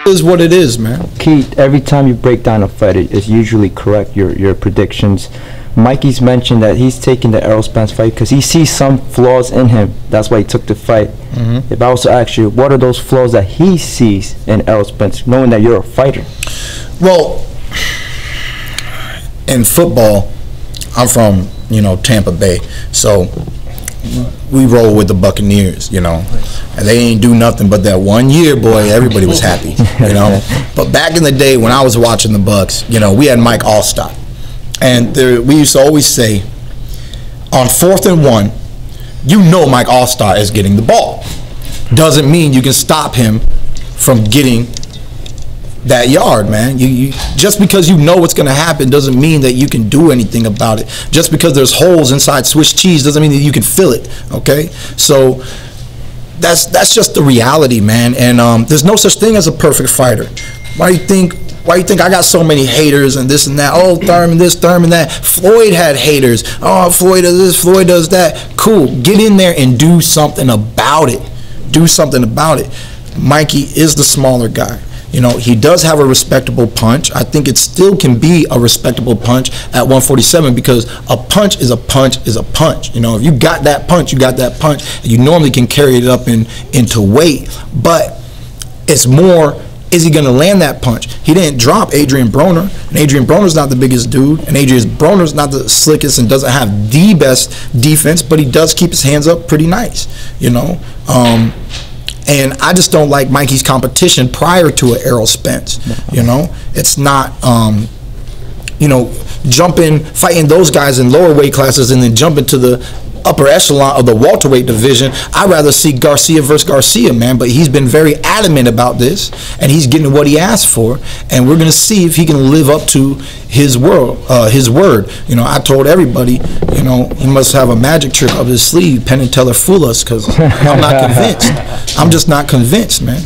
is what it is, man. Keith, every time you break down a fight, it's usually correct, your predictions. Mikey's mentioned that he's taking the Errol Spence fight because he sees some flaws in him. That's why he took the fight. If I was to ask you, what are those flaws that he sees in Errol Spence, knowing that you're a fighter? Well, in football, I'm from, Tampa Bay, so we roll with the Buccaneers, and they ain't do nothing but that 1 year, boy, everybody was happy, But back in the day when I was watching the Bucs, we had Mike Allstott, and we used to always say, on 4th and 1, Mike Allstott is getting the ball. Doesn't mean you can stop him from getting that yard, man. You just because you know what's going to happen doesn't mean that you can do anything about it. Just because there's holes inside Swiss cheese doesn't mean that you can fill it. Okay, so that's just the reality, man. And there's no such thing as a perfect fighter. Why do you think I got so many haters and this and that? Oh, Thurman this, Thurman that. Floyd had haters. Oh, Floyd does this, Floyd does that. Cool. Get in there and do something about it. Do something about it. Mikey is the smaller guy. He does have a respectable punch. I think it still can be a respectable punch at 147 because a punch is a punch is a punch. If you got that punch, you got that punch. And you normally can carry it up into weight. But it's more, is he going to land that punch? He didn't drop Adrian Broner. And Adrian Broner's not the biggest dude. And Adrian Broner's not the slickest and doesn't have the best defense. But he does keep his hands up pretty nice, And I just don't like Mikey's competition prior to an Errol Spence. It's not, fighting those guys in lower weight classes and then jumping to the upper echelon of the welterweight division. I'd rather see Garcia versus Garcia, man. But he's been very adamant about this, and he's getting what he asked for. And we're gonna see if he can live up to his word. I told everybody, he must have a magic trick up his sleeve. Penn and Teller fool us, because I'm not convinced. I'm just not convinced, man.